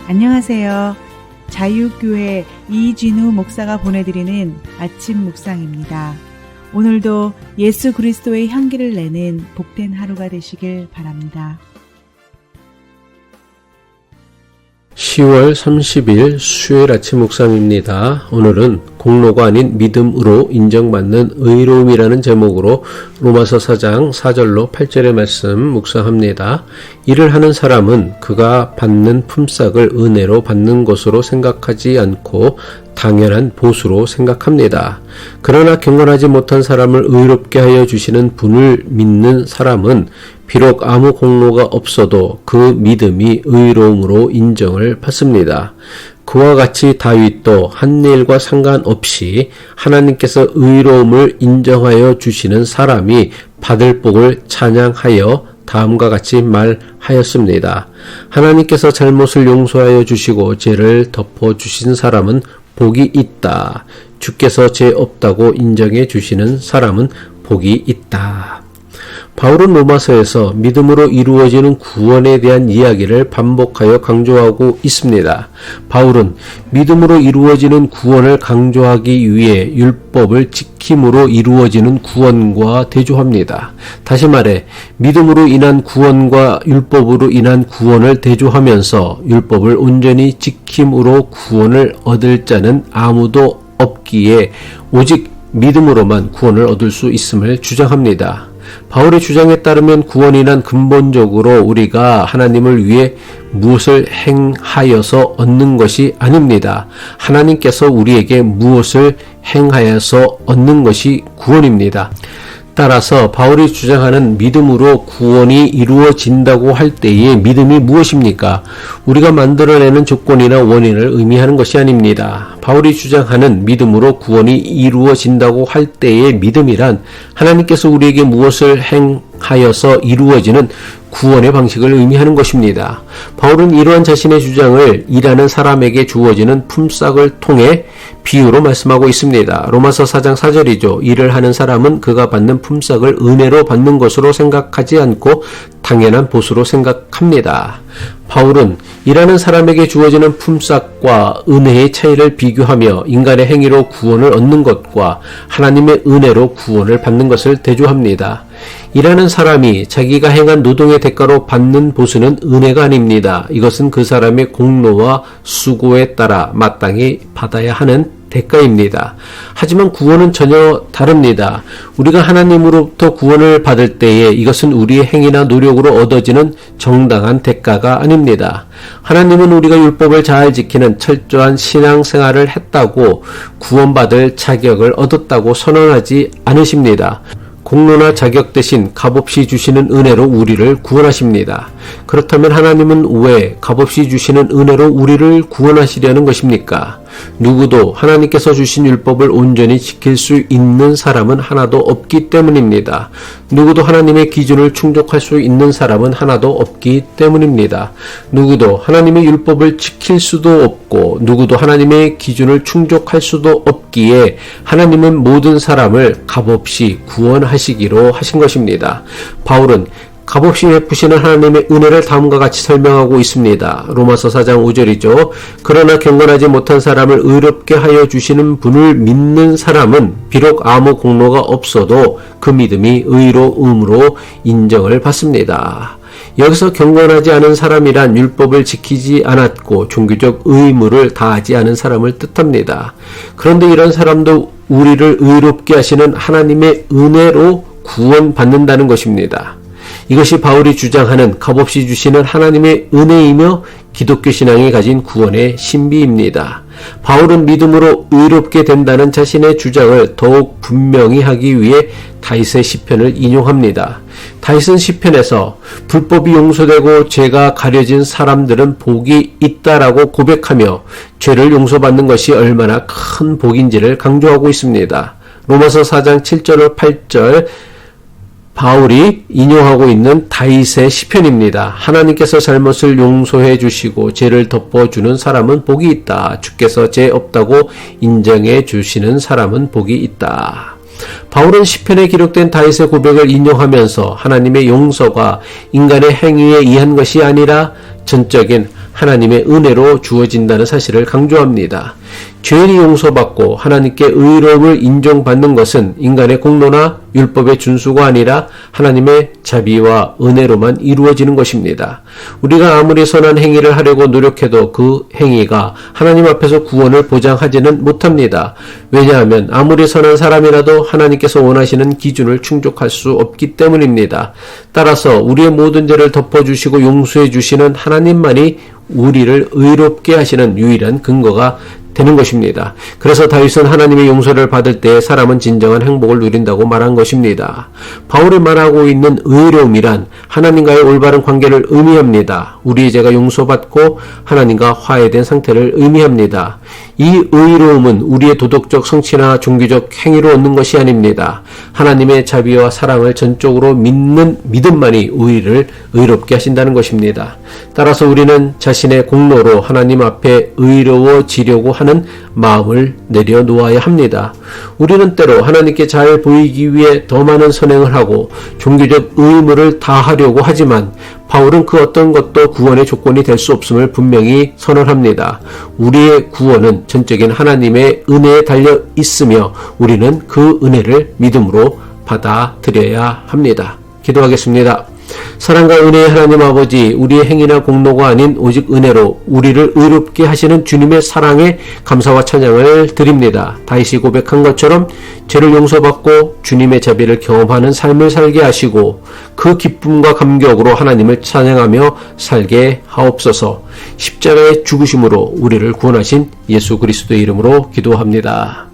안녕하세요. 자유교회 이진우 목사가 보내드리는 아침 묵상입니다. 오늘도 예수 그리스도의 향기를 내는 복된 하루가 되시길 바랍니다. 10월 30일 수요일 아침 묵상입니다. 오늘은 공로가 아닌 믿음으로 인정받는 의로움이라는 제목으로 로마서 4장 4절로 8절의 말씀 묵상합니다. 일을 하는 사람은 그가 받는 품삯을 은혜로 받는 것으로 생각하지 않고 당연한 보수로 생각합니다. 그러나 경건하지 못한 사람을 의롭게 하여 주시는 분을 믿는 사람은 비록 아무 공로가 없어도 그 믿음이 의로움으로 인정을 받습니다. 그와 같이 다윗도 한 일과 상관없이 하나님께서 의로움을 인정하여 주시는 사람이 받을 복을 찬양하여 다음과 같이 말하였습니다. 하나님께서 잘못을 용서하여 주시고 죄를 덮어 주신 사람은 복이 있다. 주께서 죄 없다고 인정해 주시는 사람은 복이 있다. 바울은 로마서에서 믿음으로 이루어지는 구원에 대한 이야기를 반복하여 강조하고 있습니다. 바울은 믿음으로 이루어지는 구원을 강조하기 위해 율법을 지킴으로 이루어지는 구원과 대조합니다. 다시 말해 믿음으로 인한 구원과 율법으로 인한 구원을 대조하면서 율법을 온전히 지킴으로 구원을 얻을 자는 아무도 없기에 오직 믿음으로만 구원을 얻을 수 있음을 주장합니다. 바울의 주장에 따르면 구원이란 근본적으로 우리가 하나님을 위해 무엇을 행하여서 얻는 것이 아닙니다. 하나님께서 우리에게 무엇을 행하여서 얻는 것이 구원입니다. 따라서 바울이 주장하는 믿음으로 구원이 이루어진다고 할 때의 믿음이 무엇입니까? 우리가 만들어내는 조건이나 원인을 의미하는 것이 아닙니다. 바울이 주장하는 믿음으로 구원이 이루어진다고 할 때의 믿음이란 하나님께서 우리에게 무엇을 행하여서 이루어지는 구원의 방식을 의미하는 것입니다. 바울은 이러한 자신의 주장을 일하는 사람에게 주어지는 품삯을 통해 비유로 말씀하고 있습니다. 로마서 4장 4절이죠. 일을 하는 사람은 그가 받는 품삯을 은혜로 받는 것으로 생각하지 않고 당연한 보수로 생각합니다. 바울은 일하는 사람에게 주어지는 품삯과 은혜의 차이를 비교하며 인간의 행위로 구원을 얻는 것과 하나님의 은혜로 구원을 받는 것을 대조합니다. 일하는 사람이 자기가 행한 노동의 대가로 받는 보수는 은혜가 아닙니다. 이것은 그 사람의 공로와 수고에 따라 마땅히 받아야 하는 대가입니다. 하지만 구원은 전혀 다릅니다. 우리가 하나님으로부터 구원을 받을 때에 이것은 우리의 행위나 노력으로 얻어지는 정당한 대가가 아닙니다. 하나님은 우리가 율법을 잘 지키는 철저한 신앙생활을 했다고 구원받을 자격을 얻었다고 선언하지 않으십니다. 공로나 자격 대신 값없이 주시는 은혜로 우리를 구원하십니다. 그렇다면 하나님은 왜 값없이 주시는 은혜로 우리를 구원하시려는 것입니까? 누구도 하나님께서 주신 율법을 온전히 지킬 수 있는 사람은 하나도 없기 때문입니다. 누구도 하나님의 기준을 충족할 수 있는 사람은 하나도 없기 때문입니다. 누구도 하나님의 율법을 지킬 수도 없고 누구도 하나님의 기준을 충족할 수도 없기에 하나님은 모든 사람을 값없이 구원하시기로 하신 것입니다. 바울은 값없이 베푸시는 하나님의 은혜를 다음과 같이 설명하고 있습니다. 로마서 4장 5절이죠. 그러나 경건하지 못한 사람을 의롭게 하여 주시는 분을 믿는 사람은 비록 아무 공로가 없어도 그 믿음이 의로움으로 인정을 받습니다. 여기서 경건하지 않은 사람이란 율법을 지키지 않았고 종교적 의무를 다하지 않은 사람을 뜻합니다. 그런데 이런 사람도 우리를 의롭게 하시는 하나님의 은혜로 구원받는다는 것입니다. 이것이 바울이 주장하는 값없이 주시는 하나님의 은혜이며 기독교 신앙이 가진 구원의 신비입니다. 바울은 믿음으로 의롭게 된다는 자신의 주장을 더욱 분명히 하기 위해 다윗의 시편을 인용합니다. 다윗은 시편에서 불법이 용서되고 죄가 가려진 사람들은 복이 있다라고 고백하며 죄를 용서받는 것이 얼마나 큰 복인지를 강조하고 있습니다. 로마서 4장 7절 8절 바울이 인용하고 있는 다윗의 시편입니다. 하나님께서 잘못을 용서해 주시고 죄를 덮어주는 사람은 복이 있다. 주께서 죄 없다고 인정해 주시는 사람은 복이 있다. 바울은 시편에 기록된 다윗의 고백을 인용하면서 하나님의 용서가 인간의 행위에 의한 것이 아니라 전적인 하나님의 은혜로 주어진다는 사실을 강조합니다. 죄인이 용서받고 하나님께 의로움을 인정받는 것은 인간의 공로나 율법의 준수가 아니라 하나님의 자비와 은혜로만 이루어지는 것입니다. 우리가 아무리 선한 행위를 하려고 노력해도 그 행위가 하나님 앞에서 구원을 보장하지는 못합니다. 왜냐하면 아무리 선한 사람이라도 하나님께서 원하시는 기준을 충족할 수 없기 때문입니다. 따라서 우리의 모든 죄를 덮어주시고 용서해 주시는 하나님만이 우리를 의롭게 하시는 유일한 근거가 되는 것입니다. 그래서 다윗은 하나님의 용서를 받을 때 사람은 진정한 행복을 누린다고 말한 것입니다. 바울이 말하고 있는 의로움이란 하나님과의 올바른 관계를 의미합니다. 우리의 죄가 용서받고 하나님과 화해된 상태를 의미합니다. 이 의로움은 우리의 도덕적 성취나 종교적 행위로 얻는 것이 아닙니다. 하나님의 자비와 사랑을 전적으로 믿는 믿음만이 우리를 의롭게 하신다는 것입니다. 따라서 우리는 자신의 공로로 하나님 앞에 의로워지려고 하는 마음을 내려놓아야 합니다. 우리는 때로 하나님께 잘 보이기 위해 더 많은 선행을 하고 종교적 의무를 다하려고 하지만 바울은 그 어떤 것도 구원의 조건이 될 수 없음을 분명히 선언합니다. 우리의 구원은 전적인 하나님의 은혜에 달려 있으며 우리는 그 은혜를 믿음으로 받아들여야 합니다. 기도하겠습니다. 사랑과 은혜의 하나님 아버지, 우리의 행위나 공로가 아닌 오직 은혜로 우리를 의롭게 하시는 주님의 사랑에 감사와 찬양을 드립니다. 다윗이 고백한 것처럼 죄를 용서받고 주님의 자비를 경험하는 삶을 살게 하시고 그 기쁨과 감격으로 하나님을 찬양하며 살게 하옵소서. 십자가의 죽으심으로 우리를 구원하신 예수 그리스도의 이름으로 기도합니다.